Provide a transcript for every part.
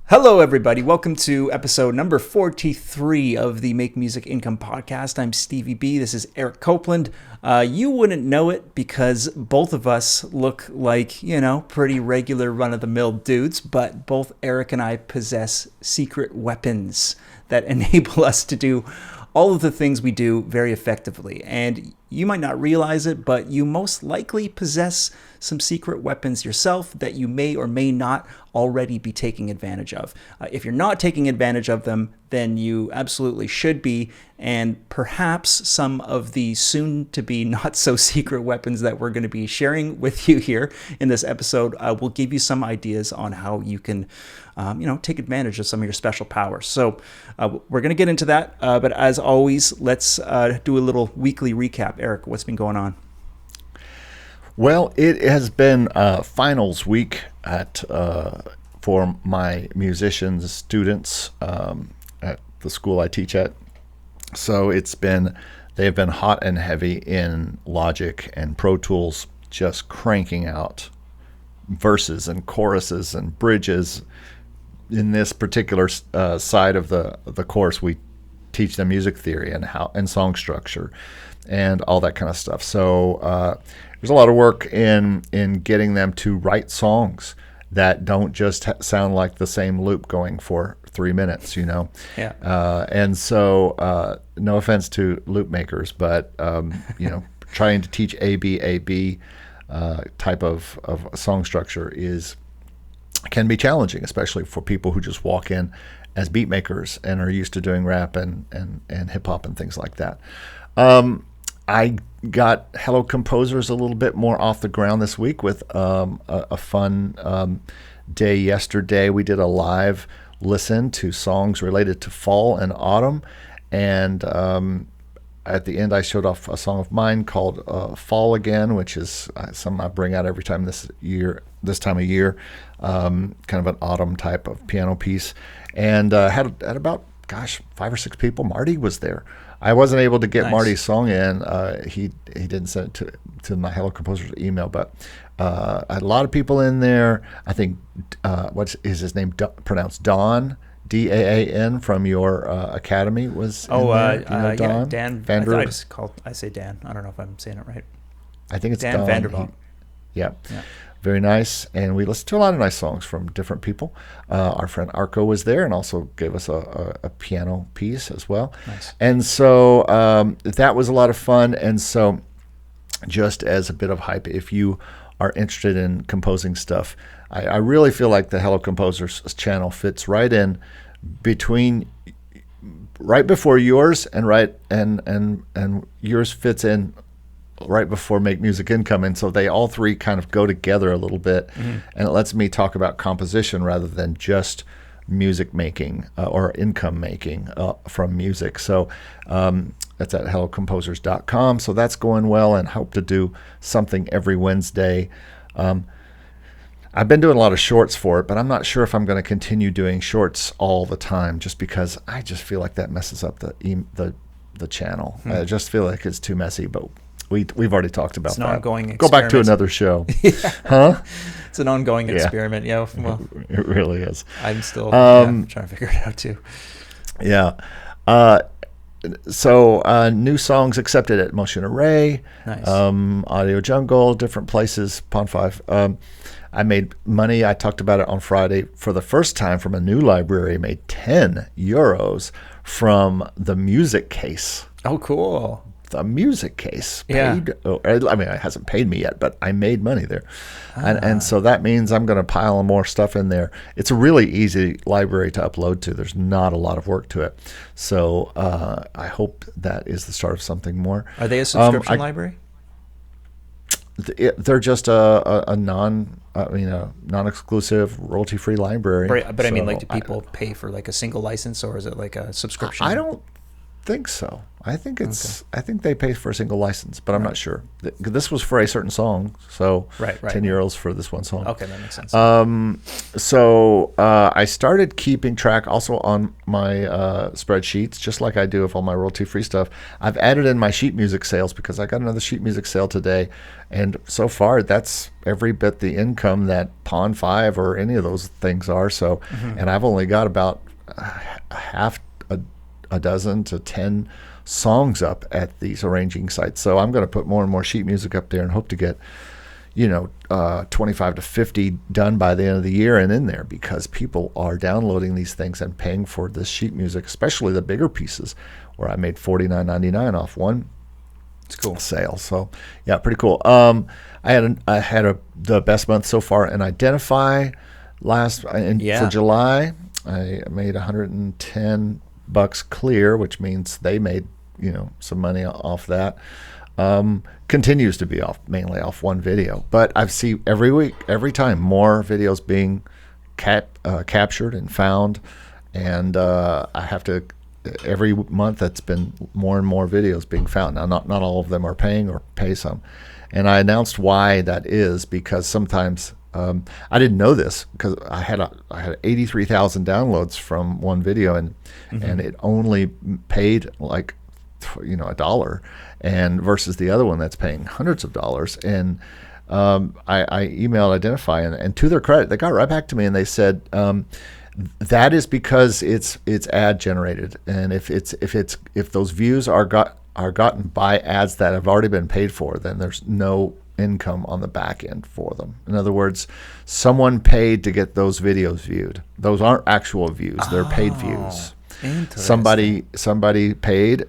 Hello, everybody. Welcome to episode number 43 of the Make Music Income podcast. I'm Stevie B. This is Eric Copeland. You wouldn't know it because both of us look like, pretty regular run-of-the-mill dudes, but both Eric and I possess secret weapons that enable us to do all of the things we do very effectively. And you might not realize it, but you most likely possess some secret weapons yourself that you may or may not already be taking advantage of. If you're not taking advantage of them, then you absolutely should be. And perhaps some of the soon-to-be not-so-secret weapons that we're going to be sharing with you here in this episode will give you some ideas on how you can take advantage of some of your special powers. So we're going to get into that. But as always, let's do a little weekly recap. Eric, what's been going on? Well, it has been finals week for my musicians, students at the school I teach at. So they've been hot and heavy in Logic and Pro Tools, just cranking out verses and choruses and bridges. In this particular side of the course, we teach them music theory and song structure and all that kind of stuff. So there's a lot of work in getting them to write songs that don't just sound like the same loop going for 3 minutes, Yeah. And so no offense to loop makers, but trying to teach A-B type of song structure can be challenging, especially for people who just walk in as beat makers and are used to doing rap and hip hop and things like that. I got Hello Composers a little bit more off the ground this week with a fun day yesterday. We did a live listen to songs related to fall and autumn, and at the end I showed off a song of mine called Fall Again, which is something I bring out every time this time of year, kind of an autumn type of piano piece, and had about 5 or 6 people. Marty was there. I wasn't able to get Nice. Marty's song in. He didn't send it to my Hello Composers email, but I had a lot of people in there. I think what is his name? Pronounced Don, D-A-A-N, from your academy was in there. Do you know Don? Yeah, Dan. I say Dan. I don't know if I'm saying it right. I think it's Dan Don. Vanderbilt. Yeah. Very nice, and we listened to a lot of nice songs from different people. Our friend Arco was there and also gave us a piano piece as well. Nice. And so that was a lot of fun. And so just as a bit of hype, if you are interested in composing stuff, I really feel like the Hello Composers channel fits right in between, right before yours and yours fits in right before Make Music Income, and so they all three kind of go together a little bit, and it lets me talk about composition rather than just music making or income making from music. So that's at hellocomposers.com. So that's going well, and hope to do something every Wednesday. I've been doing a lot of shorts for it, but I'm not sure if I'm going to continue doing shorts all the time, just because I just feel like that messes up the channel. I just feel like it's too messy, but we've already talked about that. It's an ongoing Go back to experiment. another show. Huh? It's an ongoing experiment. Yeah. Well, it really is. I'm still trying to figure it out too. Yeah. So new songs accepted at Motion Array, Nice. Audio Jungle, different places, Pond 5. I made money. I talked about it on Friday for the first time from a new library. Made €10 from the music case. Oh, cool. The music case Yeah. paid. I mean, it hasn't paid me yet, but I made money there. And so that means I'm going to pile more stuff in there. It's a really easy library to upload to. There's not a lot of work to it. So I hope that is the start of something more. Are they a subscription library? They're just a non-exclusive, royalty-free library. But I mean, So like, do people pay for like a single license, or is it like a subscription? I don't think so. I think they pay for a single license, but I'm not sure. This was for a certain song, so right. 10 euros for this one song. Okay, that makes sense. So I started keeping track also on my spreadsheets, just like I do of all my royalty-free stuff. I've added in my sheet music sales because I got another sheet music sale today, and so far that's every bit the income that Pond 5 or any of those things are. So, and I've only got about half a dozen to 10 songs up at these arranging sites. So I'm going to put more and more sheet music up there and hope to get 25 to 50 done by the end of the year and in there, because people are downloading these things and paying for this sheet music, especially the bigger pieces where I made $49.99 off one sale. So yeah, pretty cool. I had the best month so far in Identify for July. I made $110 clear, which means they made some money off that. Continues to be mainly off one video, but I see every time more videos being captured and found, and I have to every month it's been more and more videos being found. Now not all of them are paying or pay some, and I announced why that is, because sometimes I didn't know this, because I had 83,000 downloads from one video, and it only paid like $1, and versus the other one that's paying hundreds of dollars. And I emailed Identify, and to their credit, they got right back to me and they said that is because it's ad generated, and if those views are gotten by ads that have already been paid for, then there's no income on the back end for them. In other words, someone paid to get those videos viewed. Those aren't actual views; they're paid views. Somebody paid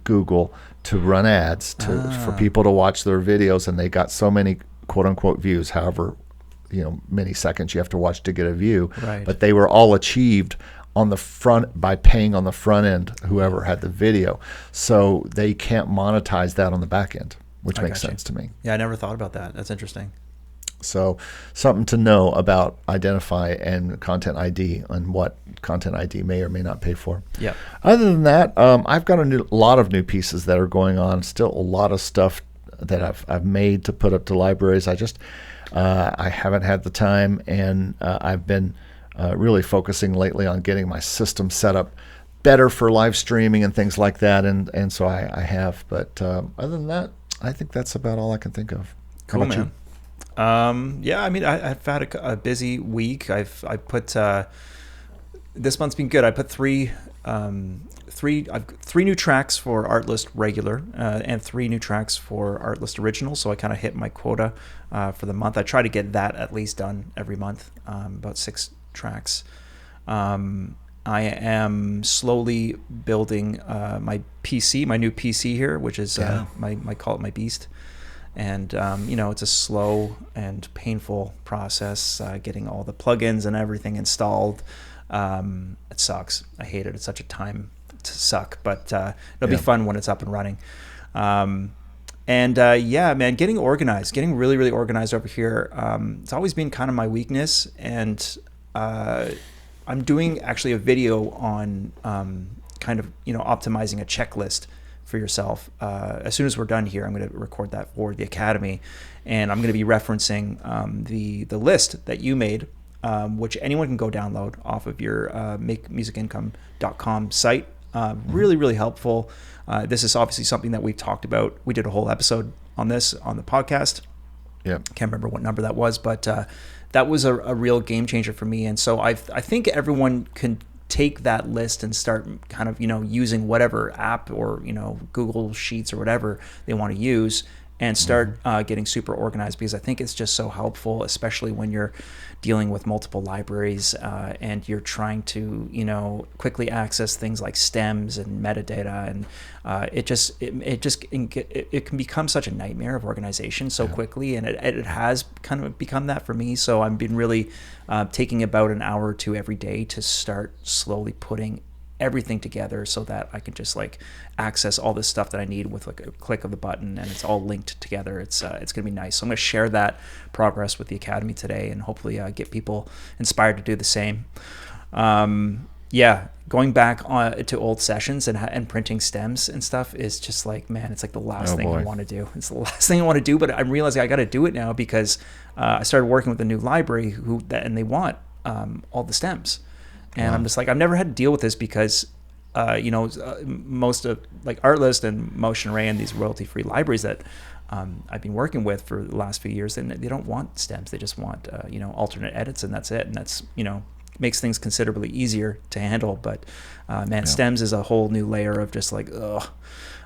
Google to run ads for people to watch their videos, and they got so many quote unquote views, however many seconds you have to watch to get a view. Right. But they were all achieved on the front by paying on the front end whoever had the video, so they can't monetize that on the back end, which makes sense to me. Yeah, I never thought about that. That's interesting. So something to know about Identify and Content ID and what Content ID may or may not pay for. Yeah. Other than that, I've got a lot of new pieces that are going on. Still a lot of stuff that I've made to put up to libraries. I haven't had the time, and I've been really focusing lately on getting my system set up better for live streaming and things like that. And so I have. But other than that, I think that's about all I can think of. Cool, man. You? Yeah, I mean, I've had a busy week. I put this month's been good. I put three new tracks for Artlist Regular and 3 new tracks for Artlist Original. So I kind of hit my quota for the month. I try to get that at least done every month, about 6 tracks. I am slowly building my PC, my new PC here, which is my call it my beast. And, it's a slow and painful process getting all the plugins and everything installed. It sucks. I hate it. It's such a time to suck, but it'll be fun when it's up and running. Man, getting organized, getting really, really organized over here. It's always been kind of my weakness. And I'm doing actually a video on optimizing a checklist for yourself. As soon as we're done here, I'm going to record that for the Academy, and I'm going to be referencing the list that you made, which anyone can go download off of your makemusicincome.com site. Really, really helpful. This is obviously something that we've talked about. We did a whole episode on this on the podcast. Yeah, can't remember what number that was, but that was a real game changer for me. And so I think everyone can take that list and start kind of, using whatever app or, Google Sheets or whatever they want to use, and start getting super organized, because I think it's just so helpful, especially when you're dealing with multiple libraries and you're trying to, quickly access things like stems and metadata, and it can become such a nightmare of organization so quickly, and it has kind of become that for me. So I've been really taking about an hour or 2 every day to start slowly putting everything together so that I can just access all this stuff that I need with a click of the button, and it's all linked together. It's going to be nice. So I'm going to share that progress with the Academy today, and hopefully get people inspired to do the same. yeah, going back to old sessions and printing stems and stuff is just like, man, it's like the last thing I want to do. It's the last thing I want to do, but I'm realizing I got to do it now because I started working with a new library and they want all the stems. And I'm just like, I've never had to deal with this because, most of like Artlist and Motion Array and these royalty-free libraries that I've been working with for the last few years, and they don't want stems. They just want, alternate edits, and that's it. And that's, makes things considerably easier to handle. But stems is a whole new layer of just like, ugh.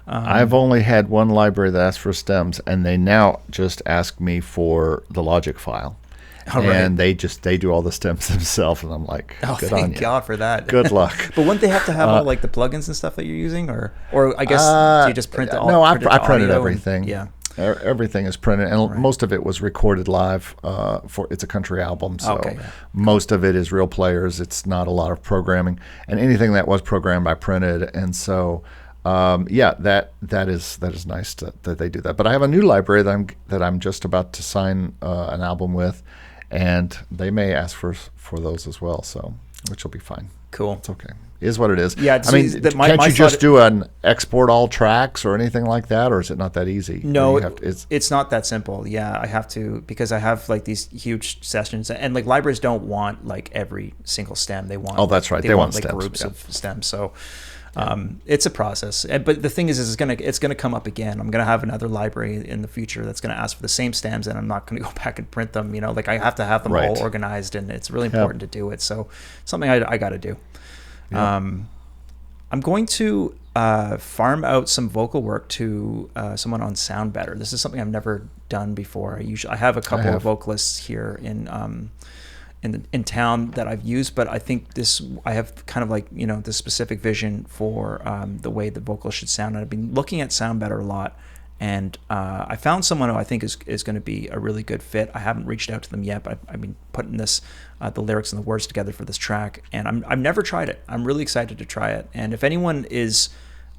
I've only had one library that asked for stems, and they now just ask me for the Logic file. And they do all the stems themselves, and I'm like, oh, good on you. Thank God for that. Good luck. But wouldn't they have to have all like the plugins and stuff that you're using, or I guess do you just print it all? No, I printed everything. Yeah. Everything is printed, and most of it was recorded live. It's a country album, so most of it is real players. It's not a lot of programming, and anything that was programmed, I printed. And so, that is nice that they do that. But I have a new library that I'm just about to sign an album with, and they may ask for those as well. So, which will be fine. Cool. It's okay. It is what it is. Yeah. Can't you just do an export all tracks or anything like that, or is it not that easy? No, it's not that simple. Yeah, I have to, because I have like these huge sessions, and like libraries don't want like every single stem. They want. Oh, that's right. They want like stems, groups of stems. So. It's a process, but the thing is it's gonna come up again. I'm gonna have another library in the future that's gonna ask for the same stems, and I'm not gonna go back and print them. Like I have to have them all organized, and it's really important to do it. So something I got to do. Yeah. I'm going to farm out some vocal work to someone on Soundbetter. This is something I've never done before. I have a couple of vocalists here in town that I've used, but I think I have kind of like, this specific vision for the way the vocals should sound. And I've been looking at Soundbetter a lot, and I found someone who I think is going to be a really good fit. I haven't reached out to them yet, but I've been putting the lyrics and the words together for this track, and I've never tried it. I'm really excited to try it. And if anyone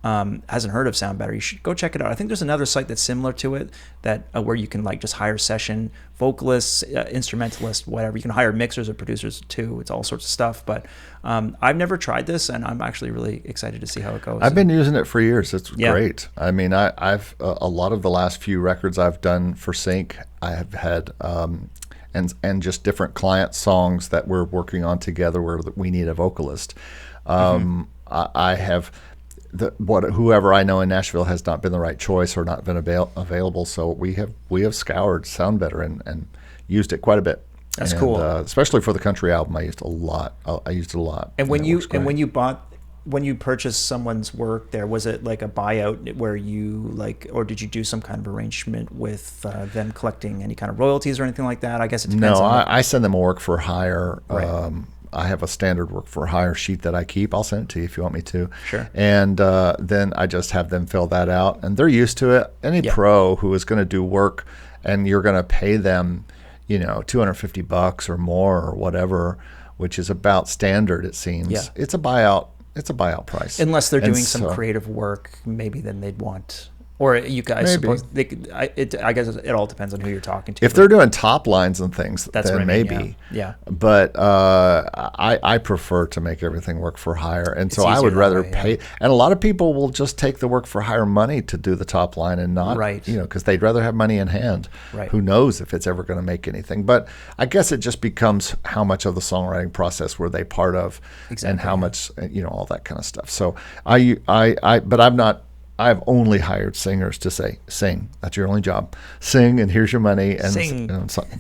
hasn't heard of Soundbetter, you should go check it out. I think there's another site that's similar to it that where you can like just hire session vocalists, instrumentalists, whatever. You can hire mixers or producers too. It's all sorts of stuff. But I've never tried this, and I'm actually really excited to see how it goes. I've been using it for years. It's great. I mean, I've a lot of the last few records I've done for Sync, I have had and just different client songs that we're working on together where we need a vocalist. I have. Whoever I know in Nashville has not been the right choice or not been available, so we have scoured Soundbetter and used it quite a bit. That's cool, especially for the country album. I used it a lot. And when you purchased someone's work, there was it like a buyout where you or did you do some kind of arrangement with them collecting any kind of royalties or anything like that? I guess it depends. No, I send them a work for hire. Right. I have a standard work for hire sheet that I keep. I'll send it to you if you want me to. Sure. And then I just have them fill that out, and they're used to it. Any pro who is going to do work, and you're going to pay them, $250 or more or whatever, which is about standard, it seems. Yeah. It's a buyout. It's a buyout price. Unless they're doing some creative work, maybe then they'd want. Or you guys suppose I guess it all depends on who you're talking to. If they're doing top lines and things, then maybe. Yeah. But I prefer to make everything work for hire, and so I would rather pay. And a lot of people will just take the work for hire money to do the top line and not, because they'd rather have money in hand. Right. Who knows if it's ever going to make anything? But I guess it just becomes how much of the songwriting process were they part of, and how much, all that kind of stuff. So but I'm not. I've only hired singers to say, sing. That's your only job. Sing, and here's your money. And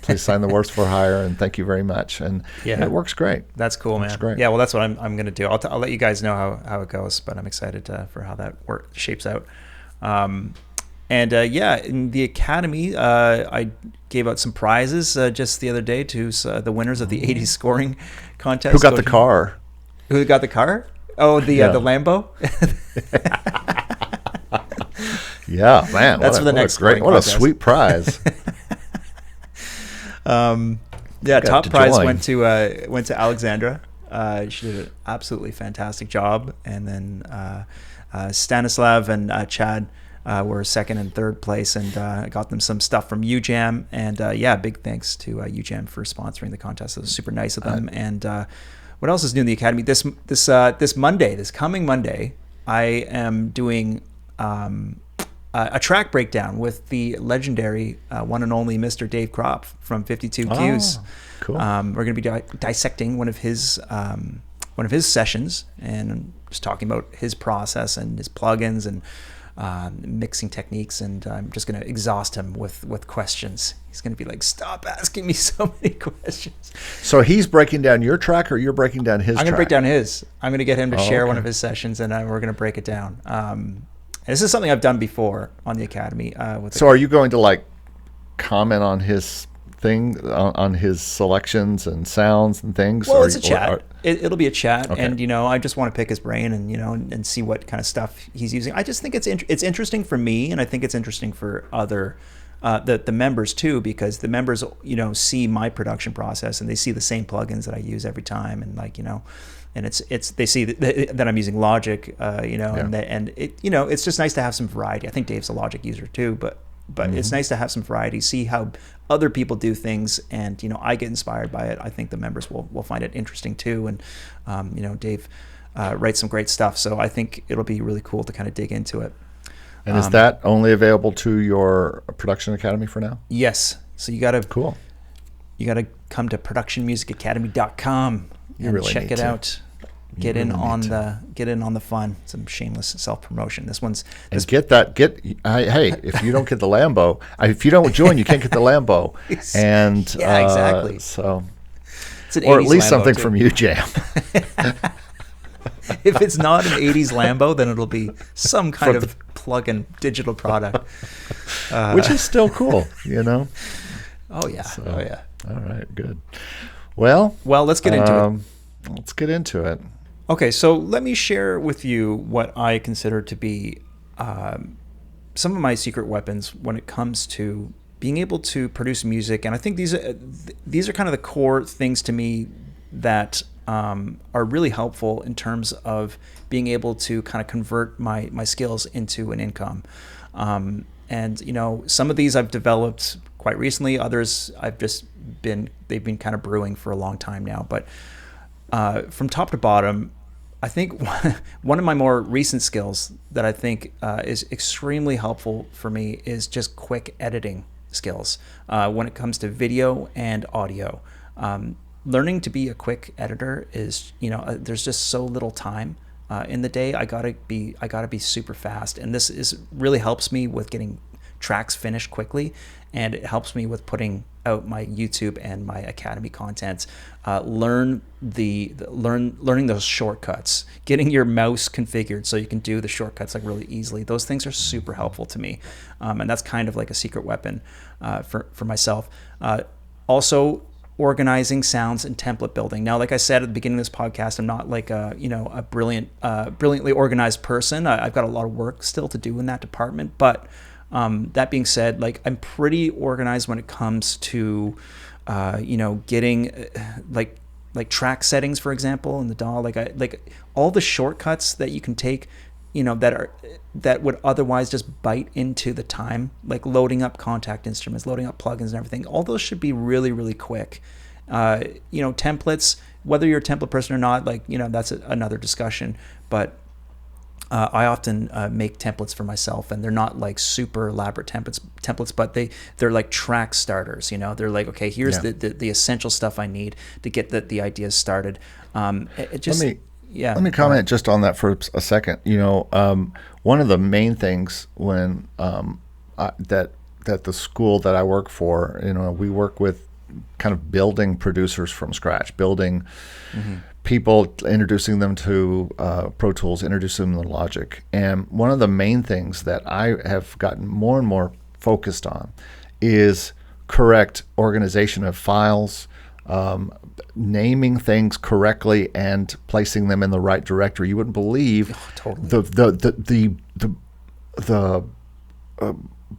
please sign the works for hire, and thank you very much. And it works great. That's cool, man. Great. Yeah, well, that's what I'm going to do. I'll let you guys know how it goes, but I'm excited for how that shapes out. In the Academy, I gave out some prizes just the other day to the winners of the 80s scoring contest. Who got the car? Who got the car? Oh, the Lambo? Yeah, man. That's for the next great. What a sweet prize. Top prize went to Alexandra. She did an absolutely fantastic job, and then Stanislav and Chad were second and third place, and got them some stuff from UJAM. And big thanks to UJAM for sponsoring the contest. It was super nice of them, and what else is new in the Academy? This coming Monday, I am doing a track breakdown with the legendary one and only Mr. Dave Kropp from 52 Qs. Cool. We're going to be dissecting one of his sessions and just talking about his process and his plugins and mixing techniques, and I'm just going to exhaust him with questions. He's going to be like, stop asking me so many questions. So he's breaking down your track, or you're breaking down his track? I'm going to break down his. I'm going to get him to share one of his sessions, and we're going to break it down. This is something I've done before on the Academy. So are you going to like comment on his thing, on his selections and sounds and things? Well, it's a chat. It'll be a chat, okay. And I just want to pick his brain and and see what kind of stuff he's using. I just think it's interesting for me, and I think it's interesting for other the members too, because the members see my production process and they see the same plugins that I use every time, and and they see that I'm using Logic, and it's just nice to have some variety. I think Dave's a Logic user too, but it's nice to have some variety, see how other people do things, and I get inspired by it. I think the members will find it interesting too, and Dave writes some great stuff, so I think it'll be really cool to kind of dig into it. And is that only available to your Production Academy for now? Yes. So you gotta cool. You gotta come to productionmusicacademy.com and really check it out. Get in on the fun. Some shameless self-promotion. Hey, if you don't get the Lambo, if you don't join, you can't get the Lambo. And yeah, exactly. So, it's an or at least Lambo something too. from you, Jam. If it's not an 80s Lambo, then it'll be some kind of plug-in digital product. Which is still cool, Oh, yeah. So, oh, yeah. All right, good. Well, let's get into it. Let's get into it. Okay, so let me share with you what I consider to be some of my secret weapons when it comes to being able to produce music. And I think these are kind of the core things to me that are really helpful in terms of being able to kind of convert my skills into an income. And some of these I've developed quite recently. Others they've been kind of brewing for a long time now. But from top to bottom, I think one of my more recent skills that I think is extremely helpful for me is just quick editing skills when it comes to video and audio. Learning to be a quick editor is, there's just so little time in the day. I gotta be super fast, and this really helps me with getting tracks finished quickly, and it helps me with putting out my YouTube and my Academy content. Learning those shortcuts, getting your mouse configured so you can do the shortcuts like really easily. Those things are super helpful to me, and that's kind of like a secret weapon for myself. Also, organizing sounds and template building. Now, like I said at the beginning of this podcast, I'm not like a brilliantly organized person. I've got a lot of work still to do in that department, but that being said, like I'm pretty organized when it comes to getting like track settings, for example, in the DAW. Like all the shortcuts that you can take, that would otherwise just bite into the time, like loading up contact instruments, loading up plugins and everything. All those should be really, really quick. Templates, whether you're a template person or not, that's another discussion. But I often make templates for myself, and they're not like super elaborate templates, but they're like track starters. They're like, okay, here's the essential stuff I need to get the ideas started. Let me comment just on that for a second. One of the main things when that the school that I work for, we work with kind of building producers from scratch, building people, introducing them to Pro Tools, introducing them to Logic. And one of the main things that I have gotten more and more focused on is correct organization of files, naming things correctly and placing them in the right directory. You wouldn't believe the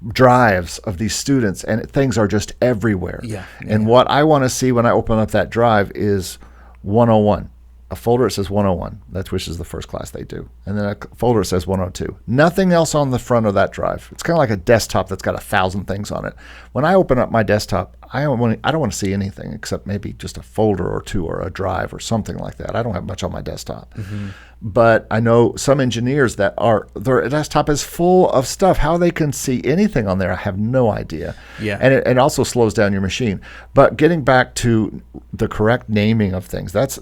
drives of these students, and things are just everywhere. And what I want to see when I open up that drive is 101. a folder that says 101, that's which is the first class they do, and then a folder that says 102. Nothing else on the front of that drive. It's kind of like a desktop that's got 1,000 things on it. When I open up my desktop, I don't want to see anything except maybe just a folder or two or a drive or something like that. I don't have much on my desktop. Mm-hmm. But I know some engineers that their desktop is full of stuff. How they can see anything on there, I have no idea. Yeah. And it also slows down your machine. But getting back to the correct naming of things, that's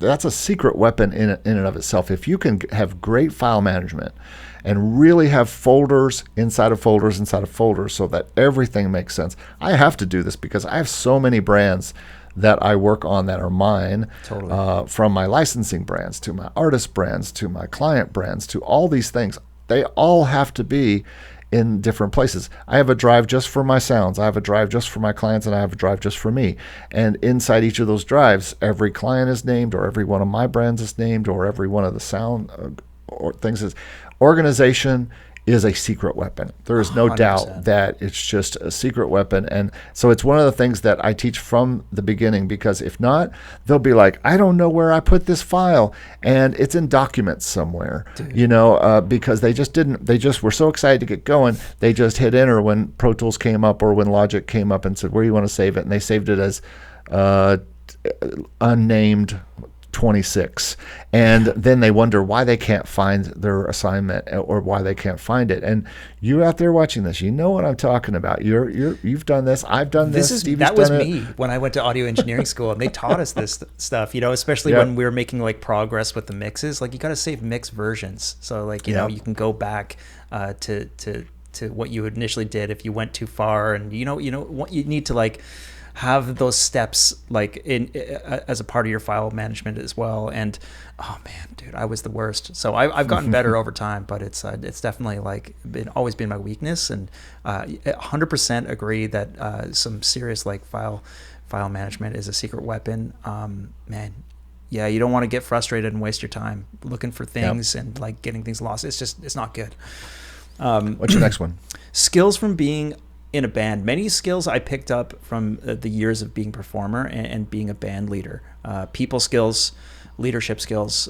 a secret weapon in and of itself. If you can have great file management and really have folders inside of folders inside of folders so that everything makes sense. I have to do this because I have so many brands that I work on that are mine, totally. From my licensing brands to my artist brands to my client brands to all these things. They all have to be in different places. I have a drive just for my sounds. I have a drive just for my clients, and I have a drive just for me. And inside each of those drives, every client is named, or every one of my brands is named, or every one of the sound or things is. Organization is a secret weapon. There is no 100%. doubt that it's just a secret weapon. And so it's one of the things that I teach from the beginning, because if not, they'll be like, I don't know where I put this file, and it's in documents somewhere. Dude. Because they just were so excited to get going. They just hit enter when Pro Tools came up or when Logic came up and said, where do you want to save it? And they saved it as unnamed 26, and then they wonder why they can't find their assignment or why they can't find it. And you out there watching this, you know what I'm talking about. You've done this. I've done this. That was me when I went to audio engineering school, and they taught us this stuff. Especially when we were making like progress with the mixes. Like you got to save mix versions, so like you know you can go back to what you initially did if you went too far, and what you need to like have those steps like in as a part of your file management as well. And oh man, dude, I was the worst. So I've gotten better over time, but it's definitely like always been my weakness. And 100% agree that some serious like file management is a secret weapon. Man, yeah, you don't want to get frustrated and waste your time looking for things and like getting things lost. It's not good. What's your next one? Skills from being in a band. Many skills I picked up from the years of being a performer and being a band leader. People skills, leadership skills,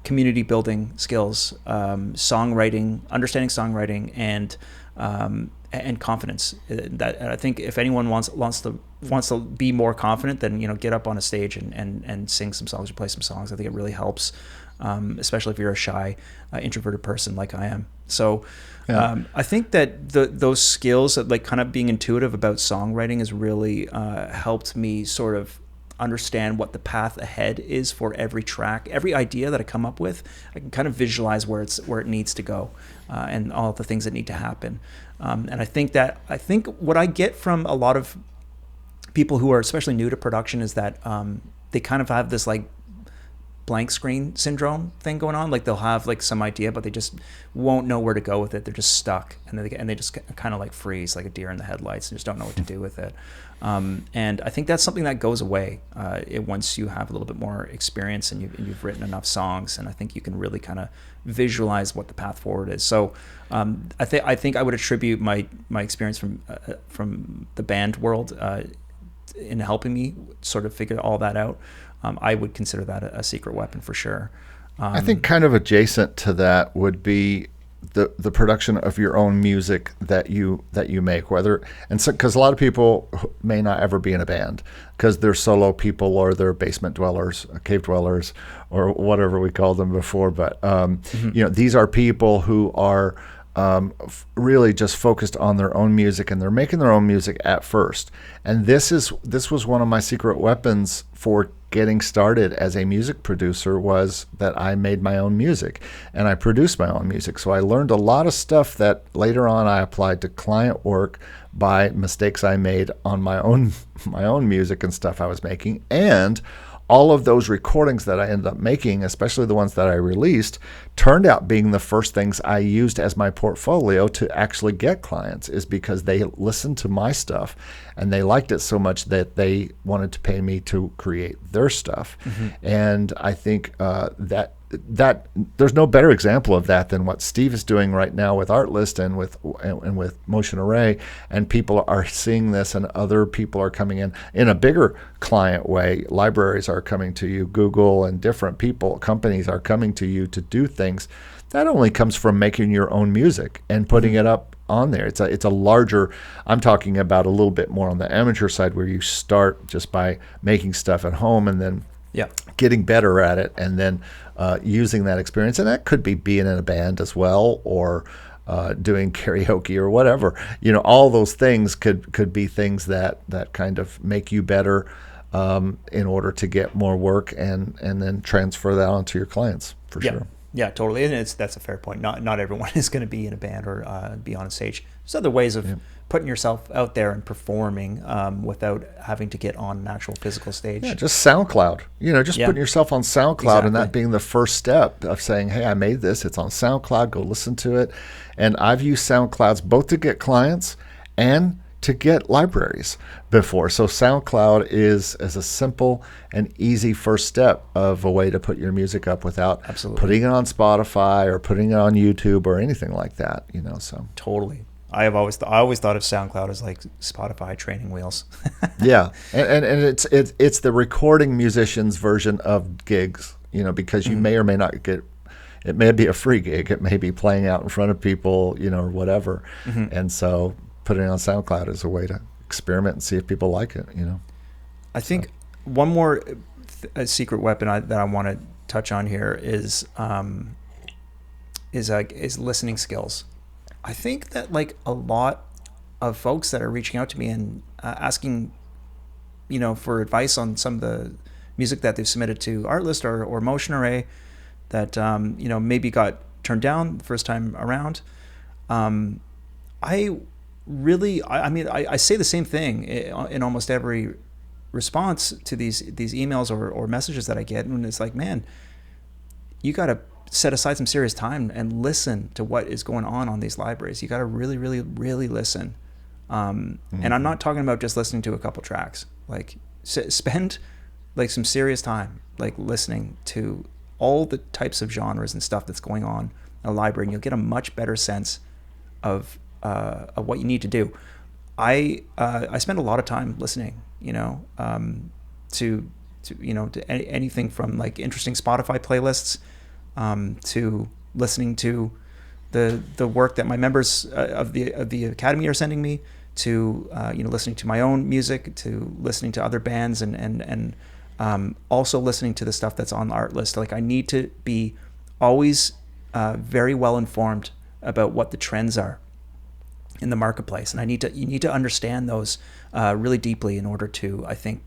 community building skills, songwriting, understanding songwriting, and confidence. That I think if anyone wants to be more confident, then get up on a stage and sing some songs or play some songs. I think it really helps, especially if you're a shy, introverted person like I am. So. I think that those skills, like kind of being intuitive about songwriting, has really helped me sort of understand what the path ahead is for every track, every idea that I come up with. I can kind of visualize where it needs to go, and all the things that need to happen. And I think what I get from a lot of people who are especially new to production is that they kind of have this like blank screen syndrome thing going on. Like they'll have like some idea, but they just won't know where to go with it. They're just stuck, and they just kind of like freeze like a deer in the headlights and just don't know what to do with it. And I think that's something that goes away once you have a little bit more experience and you've written enough songs. And I think you can really kind of visualize what the path forward is. So I think I would attribute my experience from the band world in helping me sort of figure all that out. I would consider that a secret weapon for sure. I think kind of adjacent to that would be the production of your own music that you make, because a lot of people may not ever be in a band because they're solo people or they're basement dwellers, cave dwellers, or whatever we called them before. But these are people who are really just focused on their own music, and they're making their own music at first. And this was one of my secret weapons for getting started as a music producer, was that I made my own music and I produced my own music. So I learned a lot of stuff that later on I applied to client work by mistakes I made on my own music and stuff I was making. And all of those recordings that I ended up making, especially the ones that I released, turned out being the first things I used as my portfolio to actually get clients, is because they listened to my stuff and they liked it so much that they wanted to pay me to create their stuff. Mm-hmm. And I think that that there's no better example of that than what Steve is doing right now with Artlist and with Motion Array, and people are seeing this, and other people are coming in a bigger client way. Libraries are coming to you, Google and different companies are coming to you to do things. That only comes from making your own music and putting it up on there. It's a larger, I'm talking about a little bit more on the amateur side, where you start just by making stuff at home and then getting better at it, and then using that experience. And that could be being in a band as well, or doing karaoke or whatever. All those things could be things that kind of make you better in order to get more work and then transfer that onto your clients for sure. Yeah, totally. And that's a fair point. Not everyone is going to be in a band or be on a stage. There's other ways of putting yourself out there and performing without having to get on an actual physical stage. Yeah, just SoundCloud. Putting yourself on SoundCloud, and that being the first step of saying, hey, I made this. It's on SoundCloud. Go listen to it. And I've used SoundClouds both to get clients and to get libraries before. So SoundCloud is as a simple and easy first step of a way to put your music up without putting it on Spotify or putting it on YouTube or anything like that. So totally. I always thought of SoundCloud as like Spotify training wheels. Yeah, and it's the recording musician's version of gigs. Because you may or may not get. It may be a free gig. It may be playing out in front of people, or whatever. And so putting it on SoundCloud is a way to experiment and see if people like it. I think one more secret weapon that I want to touch on here is listening skills. I think that like a lot of folks that are reaching out to me and asking, for advice on some of the music that they've submitted to Artlist or Motion Array that maybe got turned down the first time around. I say the same thing in almost every response to these emails or messages that I get, and it's like, man, you got to set aside some serious time and listen to what is going on these libraries. You got to really, really, really listen. And I'm not talking about just listening to a couple tracks. Like spend like some serious time like listening to all the types of genres and stuff that's going on in a library, and you'll get a much better sense of what you need to do. I spend a lot of time listening, to anything from like interesting Spotify playlists, to listening to the work that my members of the Academy are sending me, to listening to my own music, to listening to other bands, and also listening to the stuff that's on the Artlist. Like I need to be always very well informed about what the trends are in the marketplace, and you need to understand those really deeply in order to, I think,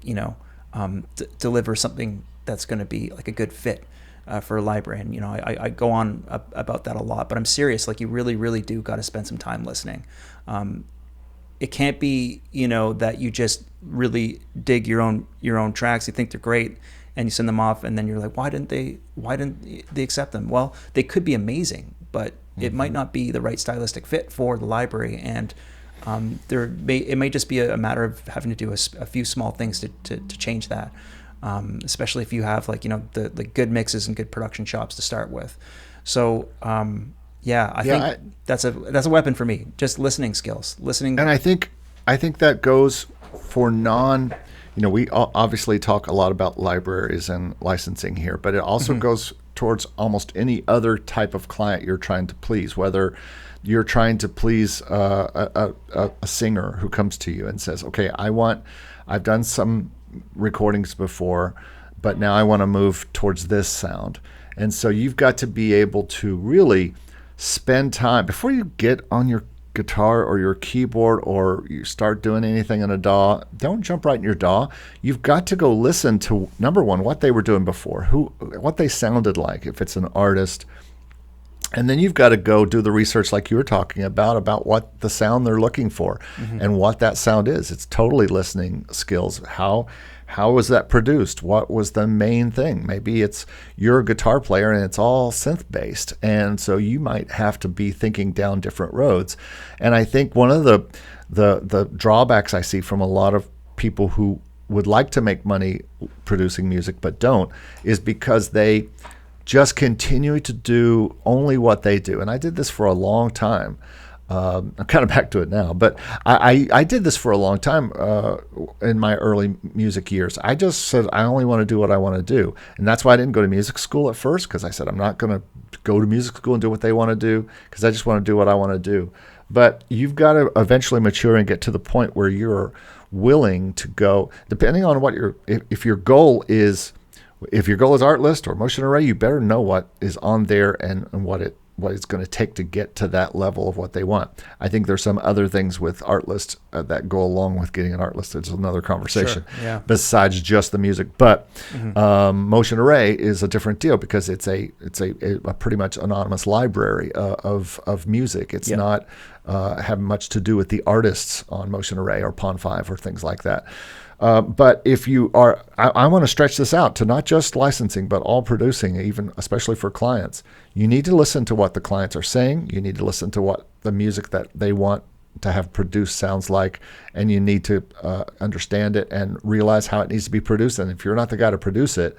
deliver something that's going to be like a good fit for a library. And I go on about that a lot, but I'm serious. Like you really, really do got to spend some time listening. It can't be that you just really dig your own tracks. You think they're great, and you send them off, and then you're like, why didn't they accept them? Well, they could be amazing, but it might not be the right stylistic fit for the library, and it may just be a matter of having to do a few small things to change that, especially if you have the good mixes and good production shops to start with. So I think that's a weapon for me, just listening skills, listening. And I think that goes for we obviously talk a lot about libraries and licensing here, but it also goes towards almost any other type of client you're trying to please, whether you're trying to please a singer who comes to you and says, okay, I've done some recordings before, but now I want to move towards this sound. And so you've got to be able to really spend time before you get on your guitar or your keyboard or you start doing anything in a DAW. Don't jump right in your DAW. You've got to go listen to, number one, what they were doing before, what they sounded like, if it's an artist. And then you've got to go do the research like you were talking about what the sound they're looking for and what that sound is. It's totally listening skills. How was that produced? What was the main thing? Maybe you're a guitar player and it's all synth based. And so you might have to be thinking down different roads. And I think one of the drawbacks I see from a lot of people who would like to make money producing music but don't is because they just continuing to do only what they do. And I did this for a long time. I'm kind of back to it now, but I did this for a long time in my early music years. I just said, I only want to do what I want to do. And that's why I didn't go to music school at first, because I said, I'm not going to go to music school and do what they want to do, because I just want to do what I want to do. But you've got to eventually mature and get to the point where you're willing to go, depending on what if your goal is art list or motion array, you better know what is on there and what it's going to take to get to that level of what they want. I think there's some other things with art list that go along with getting an art list. It's another conversation besides just the music. But motion array is a different deal, because it's a pretty much anonymous library of music. It's not have much to do with the artists on motion array or Pond 5 or things like that. But if you are, I want to stretch this out to not just licensing, but all producing, even especially for clients. You need to listen to what the clients are saying. You need to listen to what the music that they want to have produced sounds like, and you need to understand it and realize how it needs to be produced. And if you're not the guy to produce it,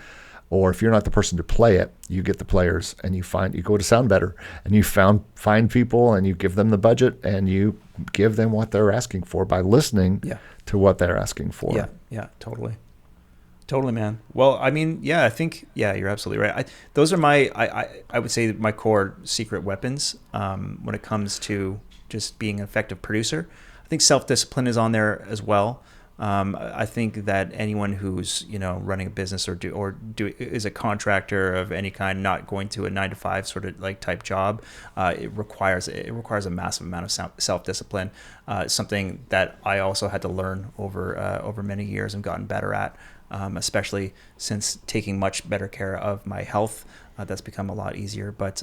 or if you're not the person to play it, you get the players, and you go to Soundbetter, and you find people, and you give them the budget, and you give them what they're asking for by listening to what they're asking for. Yeah, totally, man. Well, I mean, I think you're absolutely right. Those are I would say my core secret weapons when it comes to just being an effective producer. I think self-discipline is on there as well. I think that anyone who's running a business or is a contractor of any kind, not going to a 9-to-5 sort of like type job, it requires a massive amount of self-discipline. Something that I also had to learn over many years and gotten better at, especially since taking much better care of my health. That's become a lot easier, but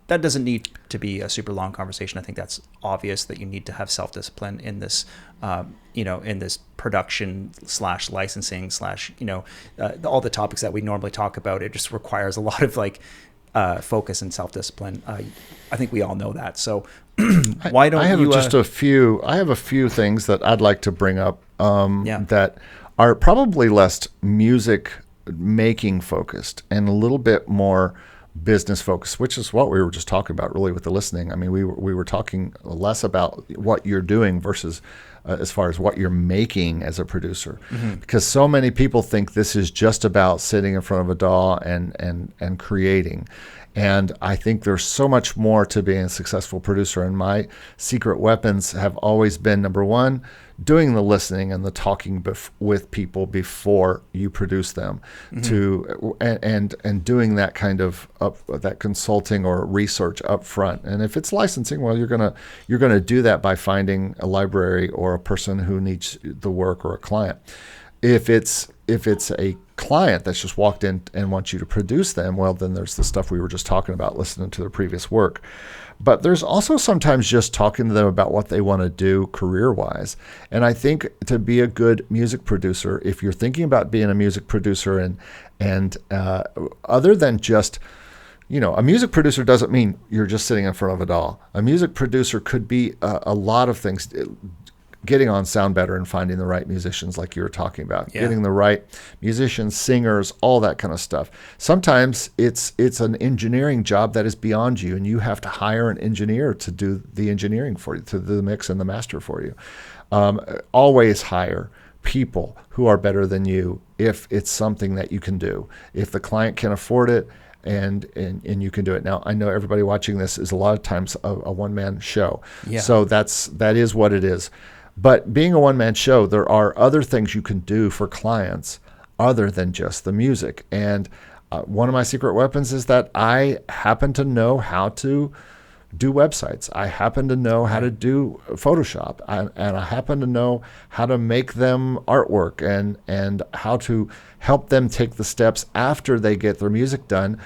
that doesn't need to be a super long conversation. I think that's obvious that you need to have self-discipline in this, in this production / licensing / all the topics that we normally talk about. It just requires a lot of focus and self-discipline. I think we all know that. So why don't you? I have a few things that I'd like to bring up that are probably less music making focused and a little bit more business focused, which is what we were just talking about really with the listening. I mean, we were talking less about what you're doing versus as far as what you're making as a producer, because so many people think this is just about sitting in front of a DAW and creating. And I think there's so much more to being a successful producer. And my secret weapons have always been, number one, doing the listening and the talking with people before you produce them, and doing that kind of that consulting or research up front. And if it's licensing, well, you're gonna do that by finding a library or a person who needs the work or a client. If it's a client that's just walked in and wants you to produce them, well, then there's the stuff we were just talking about, listening to their previous work. But there's also sometimes just talking to them about what they want to do career-wise. And I think to be a good music producer, if you're thinking about being a music producer and other than just, a music producer doesn't mean you're just sitting in front of a DAW. A music producer could be a lot of things. Getting on Soundbetter and finding the right musicians like you were talking about, getting the right musicians, singers, all that kind of stuff. Sometimes it's an engineering job that is beyond you, and you have to hire an engineer to do the engineering for you, to do the mix and the master for you. Always hire people who are better than you if it's something that you can do. If the client can afford it, and you can do it. Now, I know everybody watching this is a lot of times a one-man show. So that is what it is. But being a one-man show, there are other things you can do for clients other than just the music. And one of my secret weapons is that I happen to know how to do websites. I happen to know how to do Photoshop. And I happen to know how to make them artwork and how to help them take the steps after they get their music done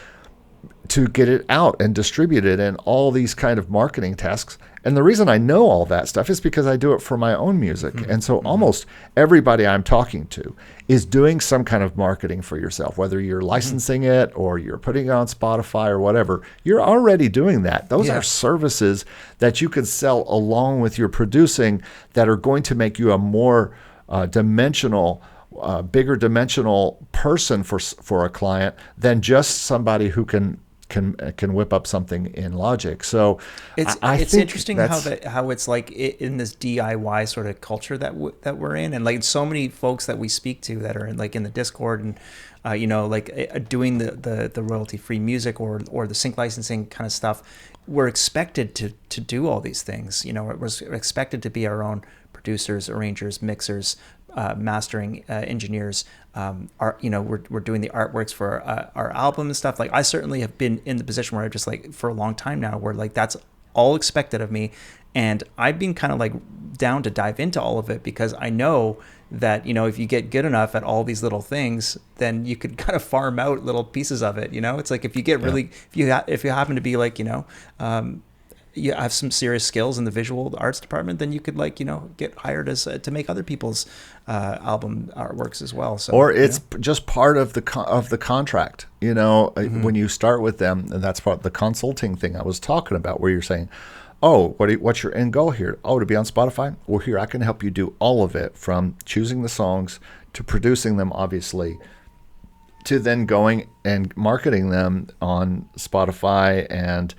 to get it out and distribute it and all these kind of marketing tasks. And the reason I know all that stuff is because I do it for my own music. And so almost everybody I'm talking to is doing some kind of marketing for yourself, whether you're licensing it or you're putting it on Spotify or whatever. You're already doing that. Those are services that you can sell along with your producing that are going to make you a more dimensional bigger dimensional person for a client than just somebody who can whip up something in Logic. So it's think interesting how it's like in this DIY sort of culture that we're in, and like so many folks that we speak to that are in the Discord and doing the royalty free music or the sync licensing kind of stuff. We're expected to do all these things. We're expected to be our own producers, arrangers, mixers, mastering engineers. We're doing the artworks for our album and stuff. Like I certainly have been in the position where I've just for a long time now where that's all expected of me, and I've been kind of down to dive into all of it because I know that if you get good enough at all these little things, then you could kind of farm out little pieces of it. It's like if you get really if you happen to be you have some serious skills in the visual arts department, then you could get hired as to make other people's album artworks as well. So, or it's just part of the contract. When you start with them, and that's part of the consulting thing I was talking about, where you're saying, "Oh, what's your end goal here? Oh, to be on Spotify? Well, here I can help you do all of it, from choosing the songs to producing them, obviously, to then going and marketing them on Spotify. And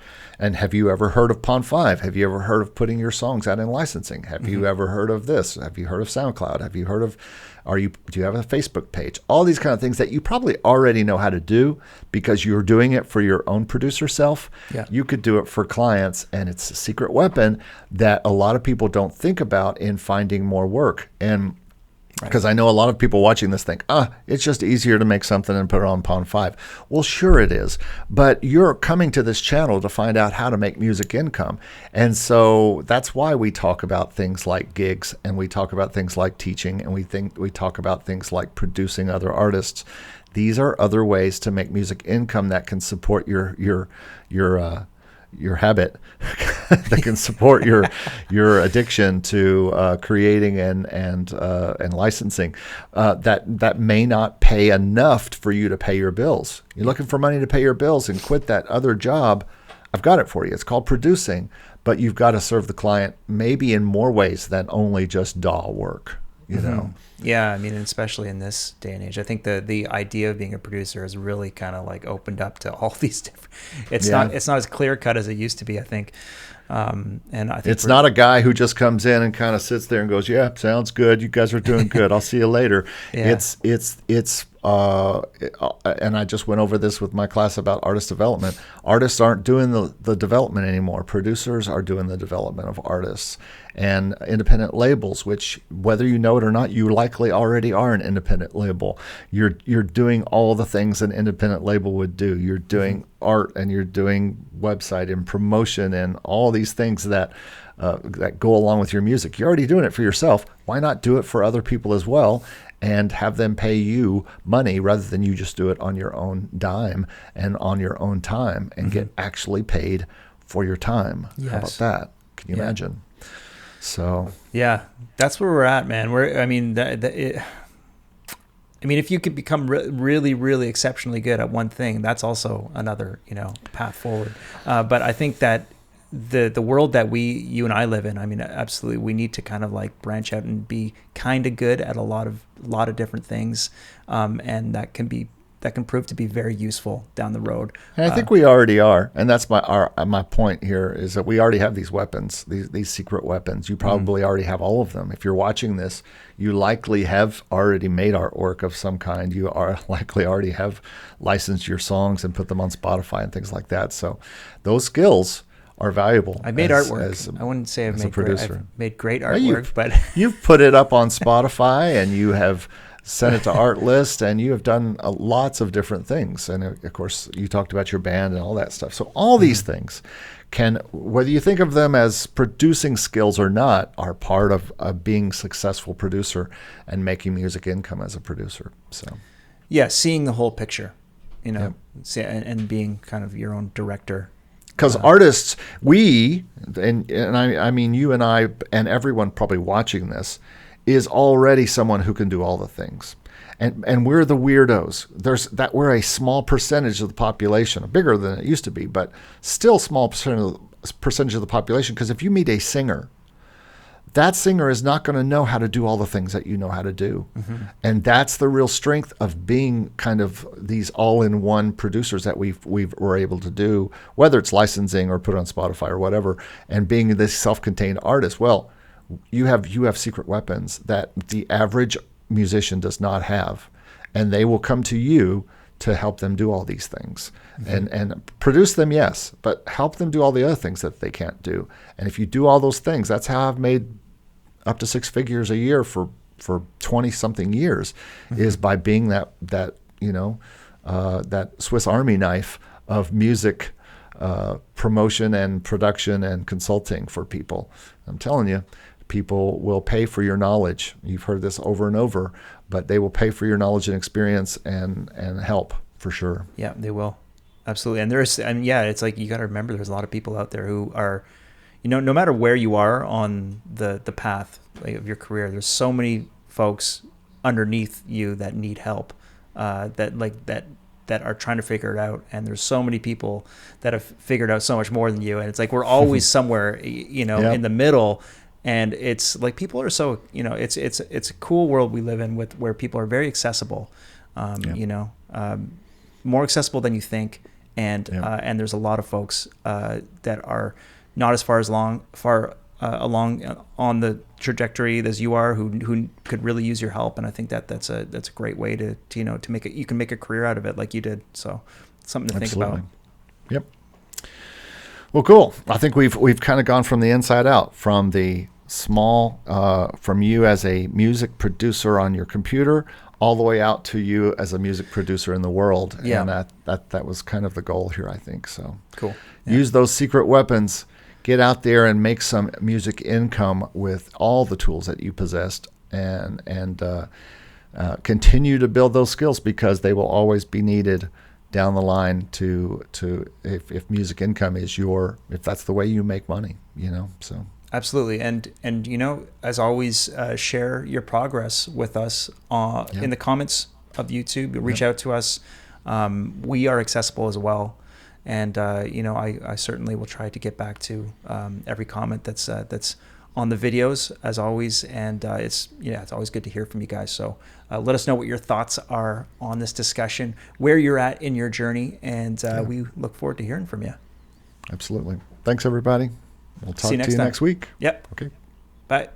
have you ever heard of Pond 5? Have you ever heard of putting your songs out in licensing? Have you ever heard of this? Have you heard of SoundCloud? Have you heard of, do you have a Facebook page? All these kind of things that you probably already know how to do because you're doing it for your own producer self. Yeah. You could do it for clients, and it's a secret weapon that a lot of people don't think about in finding more work. And because I know a lot of people watching this think, it's just easier to make something and put it on Pond 5. Well, sure it is. But you're coming to this channel to find out how to make music income. And so that's why we talk about things like gigs, and we talk about things like teaching, and we talk about things like producing other artists. These are other ways to make music income that can support your habit, that can support your addiction to creating and licensing. That may not pay enough for you to pay your bills. You're looking for money to pay your bills and quit that other job. I've got it for you. It's called producing, but you've got to serve the client maybe in more ways than only just DAW work. Yeah, I mean, especially in this day and age, I think the idea of being a producer has really kind of opened up to all these different. It's not as clear cut as it used to be, I think. And I think it's not a guy who just comes in and kind of sits there and goes, "Yeah, sounds good. You guys are doing good. I'll see you later." Yeah. It's and I just went over this with my class about artist development. Artists aren't doing the development anymore. Producers are doing the development of artists. And independent labels, which whether you know it or not, you likely already are an independent label. You're doing all the things an independent label would do. You're doing art, and you're doing website and promotion and all these things that go along with your music. You're already doing it for yourself. Why not do it for other people as well, and have them pay you money rather than you just do it on your own dime and on your own time and get actually paid for your time? Yes. How about that? Can you imagine? So yeah, that's where we're at, man. If you could become really, really exceptionally good at one thing, that's also another, path forward. But I think that the world that you and I live in, I mean, absolutely, we need to kind of branch out and be kind of good at a lot of different things, and that can prove to be very useful down the road. And I think we already are, and that's my point here, is that we already have these weapons, these secret weapons. You probably already have all of them. If you're watching this, you likely have already made artwork of some kind. You are likely already have licensed your songs and put them on Spotify and things like that. So those skills are valuable. I made artwork. I wouldn't say I've made great artwork, but you've put it up on Spotify, and you have sent it to Artlist, and you have done lots of different things. And of course, you talked about your band and all that stuff. So all these things can, whether you think of them as producing skills or not, are part of being a successful producer and making music income as a producer. So yeah, seeing the whole picture, and being kind of your own director. Because artists, I mean you and I and everyone probably watching this, is already someone who can do all the things. And we're the weirdos. We're a small percentage of the population, bigger than it used to be, but still small percentage of the population. Because if you meet a singer that singer is not going to know how to do all the things that you know how to do. And that's the real strength of being kind of these all-in-one producers that we're able to do, whether it's licensing or put on Spotify or whatever, and being this self-contained artist. Well, you have secret weapons that the average musician does not have, and they will come to you to help them do all these things. And produce them, yes, but help them do all the other things that they can't do. And if you do all those things, that's how I've made up to 6 figures a year for 20 something years, is by being that Swiss Army knife of music promotion and production and consulting for people. I'm telling you, people will pay for your knowledge. You've heard this over and over, but they will pay for your knowledge and experience and help for sure. Yeah, they will. Absolutely. And it's like, you got to remember there's a lot of people out there who are, no matter where you are on the path of your career, there's so many folks underneath you that need help, that are trying to figure it out. And there's so many people that have figured out so much more than you. And it's like, we're always somewhere, in the middle. And it's like, people are so, it's a cool world we live in where people are very accessible, more accessible than you think. And there's a lot of folks that are not as far along on the trajectory as you are, who could really use your help. And I think that's a great way to make it. You can make a career out of it like you did. So it's something to think about. Yep. Well, cool. I think we've kind of gone from the inside out, from the small, from you as a music producer on your computer, all the way out to you as a music producer in the world. Yeah. And that was kind of the goal here, I think. So cool. Yeah. Use those secret weapons, get out there and make some music income with all the tools that you possessed, and continue to build those skills, because they will always be needed down the line to if music income is if that's the way you make money, so. Absolutely. And as always, share your progress with us in the comments of YouTube. Reach out to us. We are accessible as well. And, I certainly will try to get back to every comment that's on the videos, as always. And it's always good to hear from you guys. So let us know what your thoughts are on this discussion, where you're at in your journey. And we look forward to hearing from you. Absolutely. Thanks, everybody. We'll talk to you next week. Yep. Okay. Bye.